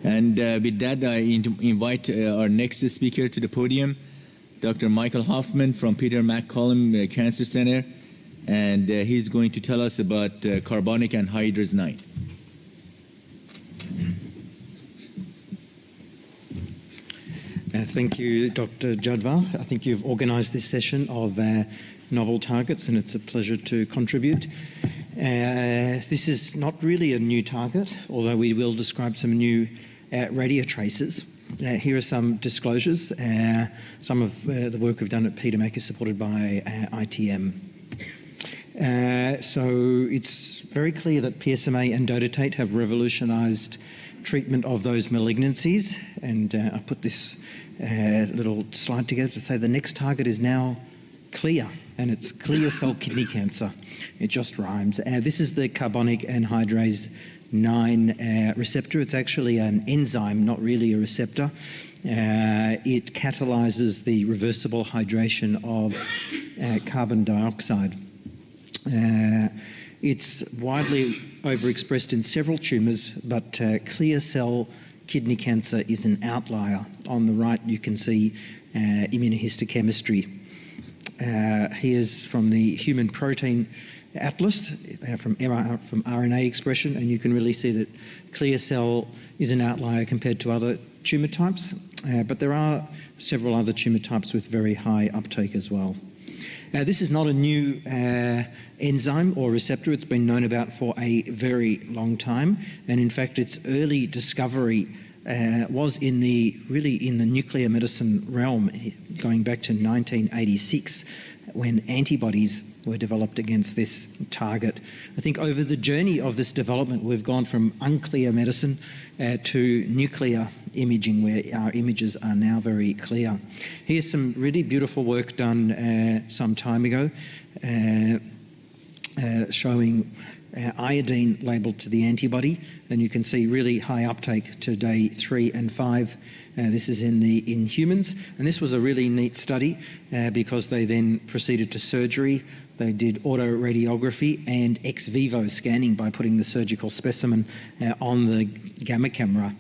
And with that, I invite our next speaker to the podium, Dr. Michael Hofman from Peter MacCallum Cancer Center, and he's going to tell us about carbonic anhydrous 9. Thank you, Dr. Jadwar. I think you've organised this session of novel targets, and it's a pleasure to contribute. This is not really a new target, although we will describe some new radiotraces. Here are some disclosures. Some of the work we've done at Peter Mac is supported by ITM. So it's very clear that PSMA and dotatate have revolutionised treatment of those malignancies, and I put this little slide together to say the next target is now clear, and it's clear cell kidney cancer. It just rhymes. This is the carbonic anhydrase 9 receptor. It's actually an enzyme, not really a receptor. It catalyses the reversible hydration of carbon dioxide. It's widely overexpressed in several tumours, but clear cell kidney cancer is an outlier. On the right, you can see immunohistochemistry. Here's from the Human Protein Atlas from RNA expression, and you can really see that clear cell is an outlier compared to other tumour types, but there are several other tumour types with very high uptake as well. This is not a new enzyme or receptor. It's been known about for a very long time, and in fact its early discovery was in the nuclear medicine realm, going back to 1986 when antibodies were developed against this target. I think over the journey of this development we've gone from unclear medicine to nuclear imaging, where our images are now very clear. Here's some really beautiful work done some time ago showing iodine labelled to the antibody, and you can see really high uptake to day 3 and 5. This is in humans, and this was a really neat study because they then proceeded to surgery. They did autoradiography and ex vivo scanning by putting the surgical specimen on the gamma camera.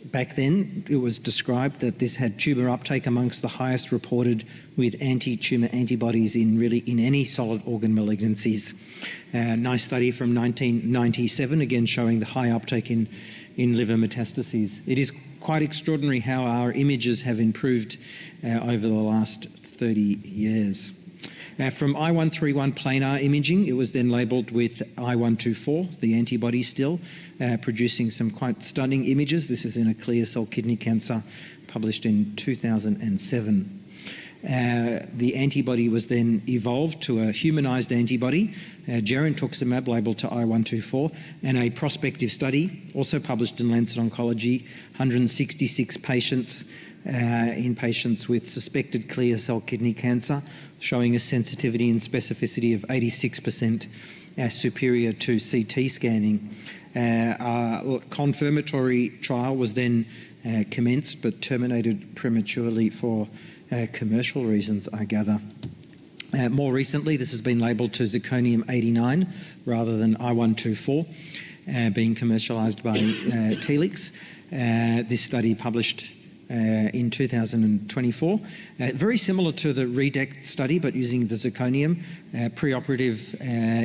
Back then, it was described that this had tumour uptake amongst the highest reported with anti-tumour antibodies in any solid organ malignancies. Nice study from 1997, again showing the high uptake in liver metastases. It is quite extraordinary how our images have improved over the last 30 years. From I131 planar imaging, it was then labelled with I124, the antibody still, producing some quite stunning images. This is in a clear cell kidney cancer published in 2007. The antibody was then evolved to a humanised antibody, girentuximab labelled to I124, and a prospective study, also published in Lancet Oncology, 166 patients in patients with suspected clear cell kidney cancer, showing a sensitivity and specificity of 86% superior to CT scanning. Our confirmatory trial was then commenced but terminated prematurely for commercial reasons, I gather. More recently, this has been labelled to zirconium-89 rather than I124, being commercialised by Telix. This study published in 2024. Very similar to the REDECT study, but using the zirconium, preoperative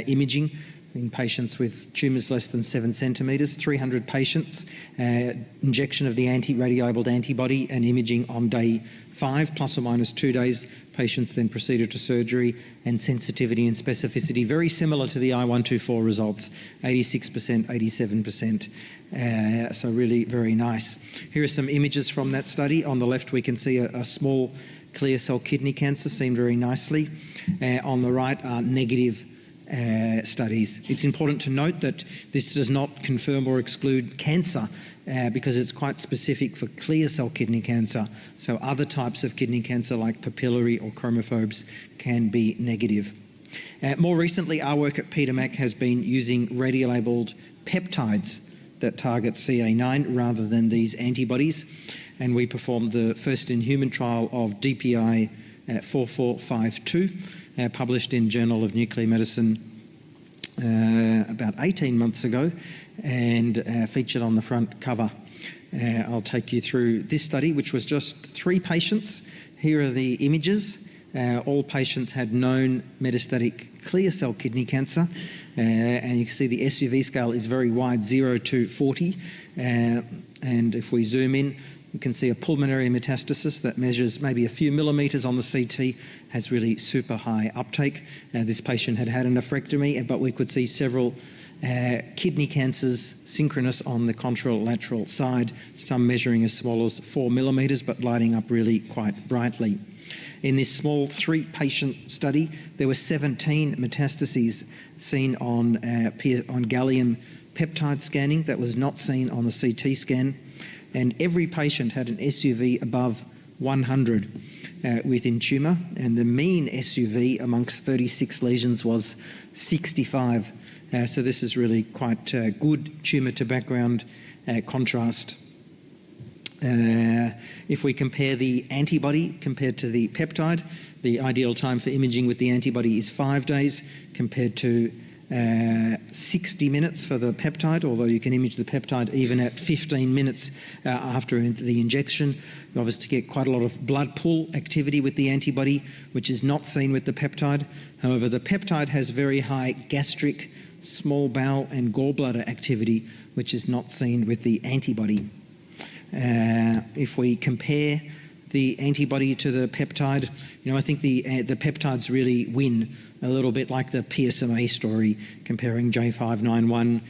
imaging in patients with tumours less than 7 centimetres, 300 patients, injection of the radiolabelled antibody and imaging on day 5, plus or minus 2 days. Patients then proceeded to surgery, and sensitivity and specificity very similar to the I124 results, 86%, 87%. So really very nice. Here are some images from that study. On the left we can see a small clear cell kidney cancer seen very nicely. On the right are negative studies. It's important to note that this does not confirm or exclude cancer because it's quite specific for clear cell kidney cancer. So other types of kidney cancer like papillary or chromophobes can be negative. More recently, our work at Peter Mac has been using radiolabelled peptides that target CA9 rather than these antibodies, and we performed the first in-human trial of DPI 4452, published in Journal of Nuclear Medicine about 18 months ago and featured on the front cover. I'll take you through this study, which was just 3 patients. Here are the images. All patients had known metastatic clear cell kidney cancer, and you can see the SUV scale is very wide, 0 to 40. And if we zoom in, you can see a pulmonary metastasis that measures maybe a few millimetres on the CT, has really super high uptake. This patient had had a nephrectomy, but we could see several kidney cancers synchronous on the contralateral side, some measuring as small as 4 millimetres, but lighting up really quite brightly. In this small 3-patient study, there were 17 metastases seen on gallium peptide scanning that was not seen on the CT scan, and every patient had an SUV above 100 within tumour, and the mean SUV amongst 36 lesions was 65. So this is really quite good tumour to background contrast. If we compare the antibody compared to the peptide, the ideal time for imaging with the antibody is 5 days compared to 60 minutes for the peptide, although you can image the peptide even at 15 minutes after the injection. You obviously get quite a lot of blood pool activity with the antibody, which is not seen with the peptide. However, the peptide has very high gastric, small bowel and gallbladder activity, which is not seen with the antibody. If we compare the antibody to the peptide, I think the peptides really win, a little bit like the PSMA story, comparing J591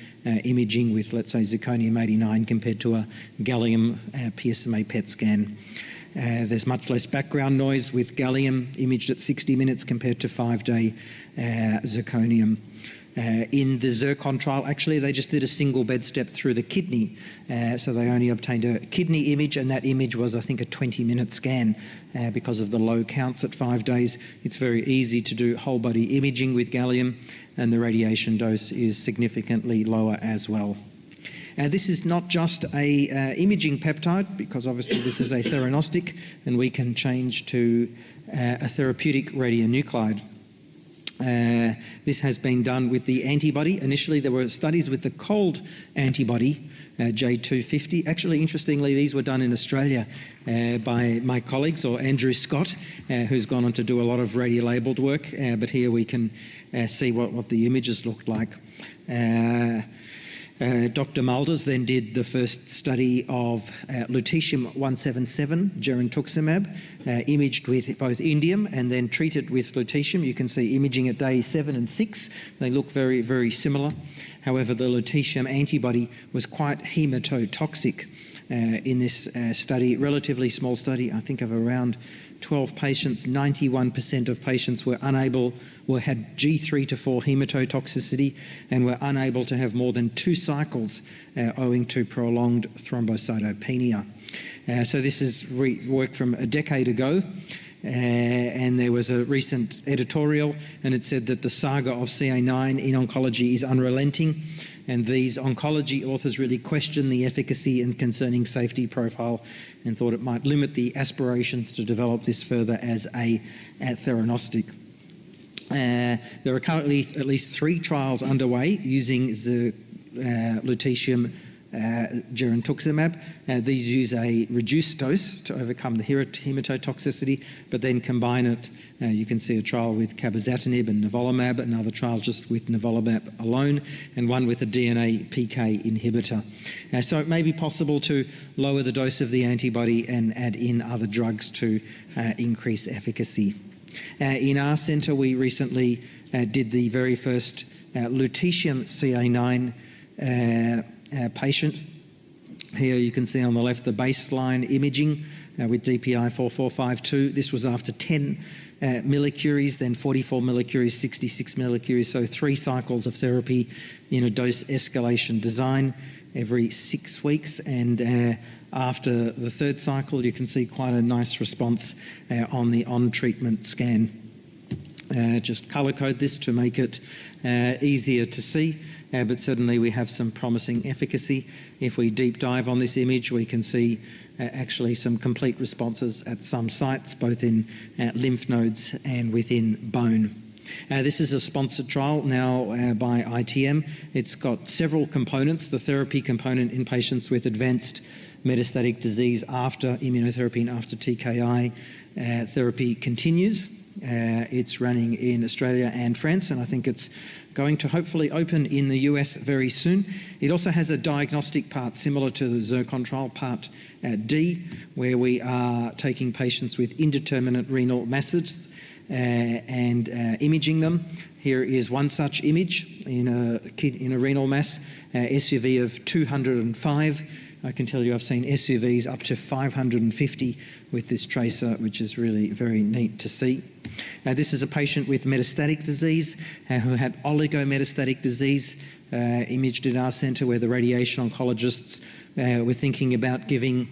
imaging with, let's say, zirconium-89 compared to a gallium PSMA PET scan. There's much less background noise with gallium imaged at 60 minutes compared to 5-day zirconium. In the Zircon trial, actually, they just did a single bed step through the kidney. So they only obtained a kidney image, and that image was, I think, a 20-minute scan because of the low counts at 5 days. It's very easy to do whole-body imaging with gallium, and the radiation dose is significantly lower as well. This is not just a imaging peptide, because obviously this is a theranostic, and we can change to a therapeutic radionuclide. This has been done with the antibody. Initially, there were studies with the cold antibody, J250. Actually, interestingly, these were done in Australia by my colleagues, or Andrew Scott, who's gone on to do a lot of radiolabeled work. But here we can see what the images looked like. Dr. Mulders then did the first study of lutetium-177, girentuximab, imaged with both indium and then treated with lutetium. You can see imaging at day 7 and 6. They look very, very similar. However, the lutetium antibody was quite hematotoxic in this study, relatively small study, I think of around 12 patients. 91% of patients had G3 to 4 hematotoxicity and were unable to have more than 2 cycles owing to prolonged thrombocytopenia. So this is work from a decade ago, and there was a recent editorial, and it said that the saga of CA9 in oncology is unrelenting, and these oncology authors really questioned the efficacy and concerning safety profile and thought it might limit the aspirations to develop this further as a theranostic. There are currently at least 3 trials underway using the lutetium girentuximab. These use a reduced dose to overcome the hematotoxicity, but then combine it. You can see a trial with cabozantinib and nivolumab, another trial just with nivolumab alone, and one with a DNA PK inhibitor. So it may be possible to lower the dose of the antibody and add in other drugs to increase efficacy. In our centre, we recently did the very first lutetium CA9 patient. Here you can see on the left the baseline imaging with DPI 4452. This was after 10 millicuries, then 44 millicuries, 66 millicuries, so 3 cycles of therapy in a dose escalation design every 6 weeks. And after the 3rd cycle, you can see quite a nice response on the on-treatment scan. Just colour code this to make it easier to see, but certainly we have some promising efficacy. If we deep dive on this image, we can see actually some complete responses at some sites, both in lymph nodes and within bone. This is a sponsored trial now by ITM. It's got several components. The therapy component in patients with advanced metastatic disease after immunotherapy and after TKI therapy continues. It's running in Australia and France, and I think it's going to hopefully open in the US very soon. It also has a diagnostic part similar to the Zircon trial, part D, where we are taking patients with indeterminate renal masses and imaging them. Here is one such image in a renal mass, SUV of 205. I can tell you I've seen SUVs up to 550 with this tracer, which is really very neat to see. This is a patient with metastatic disease who had oligometastatic disease, imaged at our centre, where the radiation oncologists were thinking about giving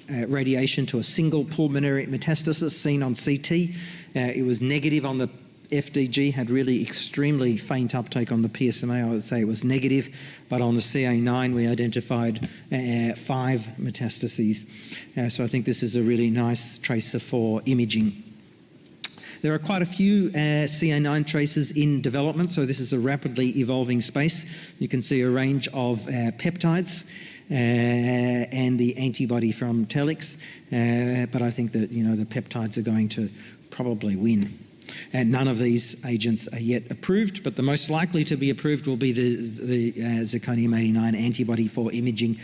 radiation to a single pulmonary metastasis seen on CT. It was negative on the FDG, had really extremely faint uptake on the PSMA. I would say it was negative, but on the CA9 we identified 5 metastases. So I think this is a really nice tracer for imaging. There are quite a few CA9 tracers in development, so this is a rapidly evolving space. You can see a range of peptides and the antibody from Telix, but I think that the peptides are going to probably win. And none of these agents are yet approved, but the most likely to be approved will be the zirconium-89 antibody for imaging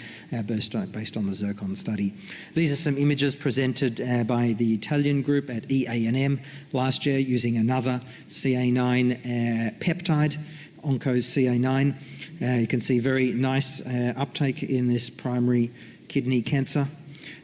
based on the Zircon study. These are some images presented by the Italian group at EANM last year using another CA9 peptide, OncoCA9. You can see very nice uptake in this primary kidney cancer,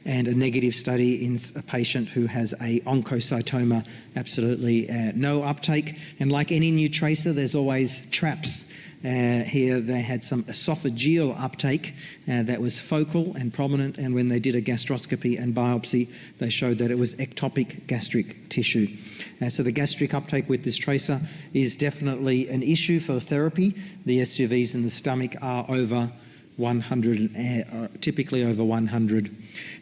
and a negative study in a patient who has a oncocytoma, absolutely no uptake. And like any new tracer, there's always traps. Here they had some esophageal uptake that was focal and prominent, and when they did a gastroscopy and biopsy, they showed that it was ectopic gastric tissue. So the gastric uptake with this tracer is definitely an issue for therapy. The SUVs in the stomach are over 100, typically over 100.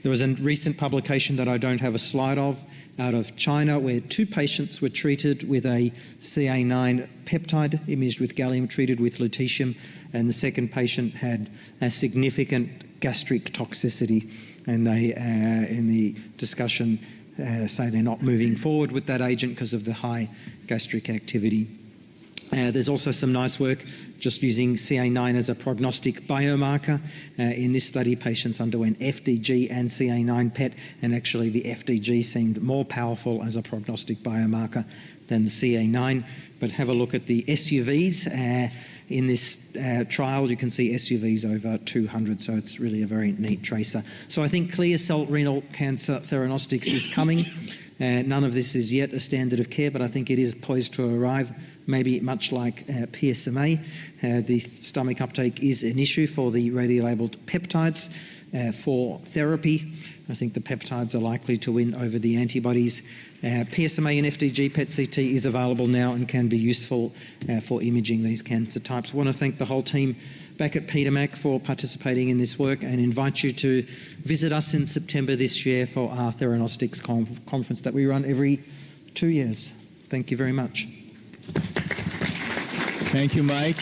There was a recent publication that I don't have a slide of out of China where 2 patients were treated with a CA9 peptide imaged with gallium treated with lutetium, and the second patient had a significant gastric toxicity, and they in the discussion say they're not moving forward with that agent because of the high gastric activity. There's also some nice work just using CA9 as a prognostic biomarker. In this study, patients underwent FDG and CA9 PET, and actually the FDG seemed more powerful as a prognostic biomarker than the CA9. But have a look at the SUVs. In this trial, you can see SUVs over 200, so it's really a very neat tracer. So I think clear cell renal cancer theranostics is coming. None of this is yet a standard of care, but I think it is poised to arrive, maybe much like PSMA. The stomach uptake is an issue for the radiolabeled peptides for therapy. I think the peptides are likely to win over the antibodies. PSMA and FDG PET-CT is available now and can be useful for imaging these cancer types. I want to thank the whole team back at Peter Mac for participating in this work and invite you to visit us in September this year for our Theranostics conference that we run every 2 years. Thank you very much. Thank you, Mike.